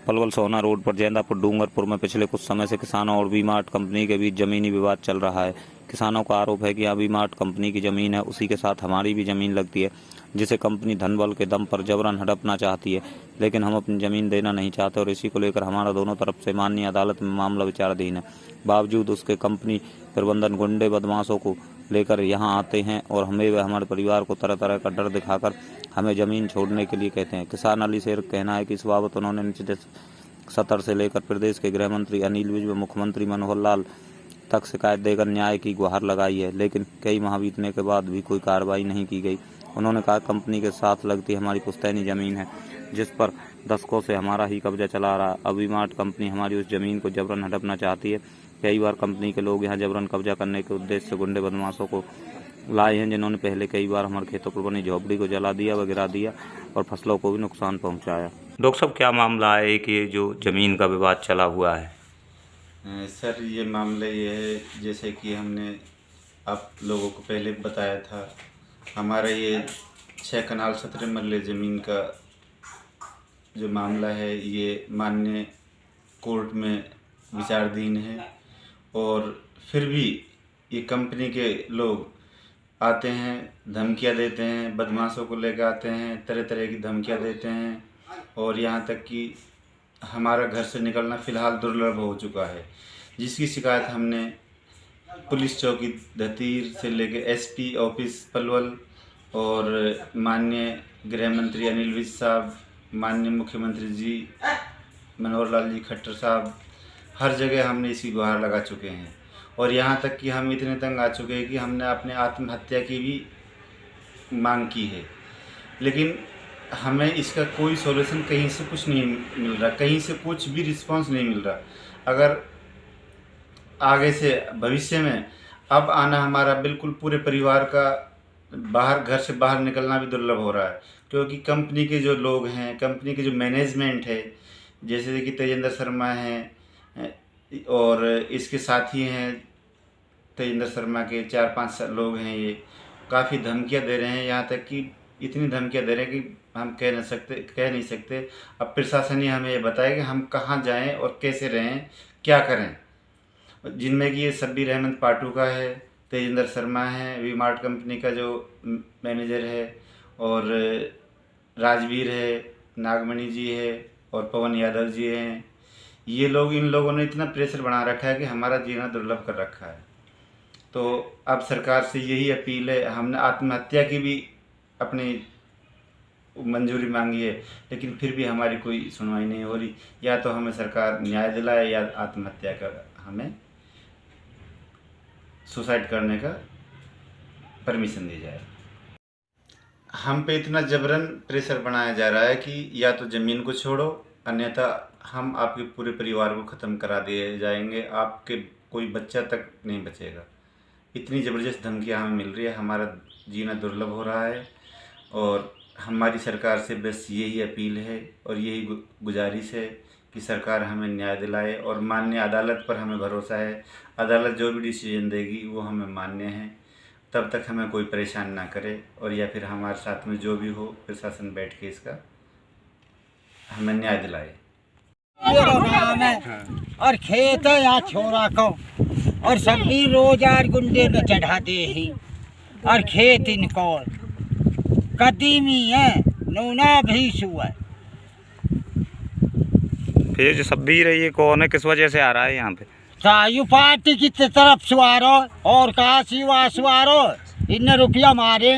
पलवल सोहना road पर जैंदापुर डूंगरपुर में पिछले कुछ समय से किसानों और वी मार्ट कंपनी के बीच जमीनी विवाद चल रहा है। किसानों का आरोप है कि यहाँ वी मार्ट कंपनी की जमीन है, उसी के साथ हमारी भी जमीन लगती है, जिसे कंपनी धन बल के दम पर जबरन हड़पना चाहती है, लेकिन हम अपनी जमीन देना नहीं चाहते और इसी को लेकर हमारा दोनों तरफ से माननीय अदालत में मामला विचाराधीन है। बावजूद उसके कंपनी प्रबंधन गुंडे बदमाशों को लेकर यहाँ आते हैं और हमें व हमारे परिवार को तरह तरह का डर दिखाकर हमें ज़मीन छोड़ने के लिए कहते हैं। किसान अली शेर का कहना है कि इस बाबत उन्होंने निचले सतर से लेकर प्रदेश के गृह मंत्री अनिल विज व मुख्यमंत्री मनोहर लाल तक शिकायत देकर न्याय की गुहार लगाई है, लेकिन कई माह बीतने के बाद भी कोई कार्रवाई नहीं की गई। उन्होंने कहा कंपनी के साथ लगती हमारी पुश्तैनी ज़मीन है, जिस पर दशकों से हमारा ही कब्जा चला रहा। अब वी मार्ट कंपनी हमारी उस ज़मीन को जबरन हड़पना चाहती है। कई बार कंपनी के लोग यहाँ जबरन कब्जा करने के उद्देश्य से गुंडे बदमाशों को लाए हैं, जिन्होंने पहले कई बार हमारे खेतों पर बनी झोपड़ी को जला दिया व गिरा दिया और फसलों को भी नुकसान पहुंचाया। डॉक्टर साहब, क्या मामला है कि ये जो ज़मीन का विवाद चला हुआ है? सर, ये मामला ये है, जैसे कि हमने आप लोगों को पहले बताया था, हमारा ये 6 कनाल 17 मरले ज़मीन का जो मामला है ये माननीय कोर्ट में विचाराधीन है। और फिर भी ये कंपनी के लोग आते हैं, धमकियां देते हैं, बदमाशों को लेकर आते हैं, तरह तरह की धमकियां देते हैं और यहाँ तक कि हमारा घर से निकलना फ़िलहाल दुर्लभ हो चुका है, जिसकी शिकायत हमने पुलिस चौकी धतीर से लेकर एसपी ऑफिस पलवल और माननीय गृह मंत्री अनिल विज साहब, माननीय मुख्यमंत्री जी मनोहर लाल जी खट्टर साहब, हर जगह हमने इसकी गुहार लगा चुके हैं। और यहाँ तक कि हम इतने तंग आ चुके हैं कि हमने अपने आत्महत्या की भी मांग की है, लेकिन हमें इसका कोई सॉल्यूशन कहीं से कुछ नहीं मिल रहा, कहीं से कुछ भी रिस्पांस नहीं मिल रहा। अगर आगे से भविष्य में अब आना हमारा बिल्कुल पूरे परिवार का बाहर, घर से बाहर निकलना भी दुर्लभ हो रहा है, क्योंकि कंपनी के जो लोग हैं, कंपनी के जो मैनेजमेंट है, जैसे कि तेजेंद्र शर्मा हैं और इसके साथी हैं तेजेंद्र शर्मा के 4-5 लोग हैं, ये काफ़ी धमकियां दे रहे हैं। यहाँ तक कि इतनी धमकियां दे रहे हैं कि हम कह नहीं सकते। अब प्रशासन ही हमें ये बताए कि हम कहाँ जाएं और कैसे रहें, क्या करें, जिनमें कि ये शब्बीर अहमद पाटू का है, तेजेंद्र शर्मा है, वी मार्ट कंपनी का जो मैनेजर है, और राजवीर है, नागमणि जी है और पवन यादव जी हैं। ये लोग, इन लोगों ने इतना प्रेशर बना रखा है कि हमारा जीना दुर्लभ कर रखा है। तो अब सरकार से यही अपील है, हमने आत्महत्या की भी अपनी मंजूरी मांगी है, लेकिन फिर भी हमारी कोई सुनवाई नहीं हो रही। या तो हमें सरकार न्याय दिलाए या आत्महत्या का, हमें सुसाइड करने का परमिशन दी जाए। हम पे इतना जबरन प्रेशर बनाया जा रहा है कि या तो ज़मीन को छोड़ो, अन्यथा हम आपके पूरे परिवार को ख़त्म करा दिए जाएंगे, आपके कोई बच्चा तक नहीं बचेगा। इतनी ज़बरदस्त धमकियाँ हमें मिल रही है, हमारा जीना दुर्लभ हो रहा है। और हमारी सरकार से बस यही अपील है और यही गुजारिश है कि सरकार हमें न्याय दिलाए, और माननीय अदालत पर हमें भरोसा है, अदालत जो भी डिसीजन देगी वो हमें मान्य है। तब तक हमें कोई परेशान ना करे, और या फिर हमारे साथ में जो भी हो, प्रशासन बैठ के इसका हमें न्याय दिलाए। और खेत है या छोरा को, और सभी रोजार गुंडे न चढ़ाते ही, और खेत इनको कदीमी है, नूना भी सुआ। फिर जो शब्बीर है, ये कौन है, किस वजह से आ रहा है यहाँ पे? सायु पार्टी की तरफ सुआरो और काशी वा सुआरो, इन रुपया मारे।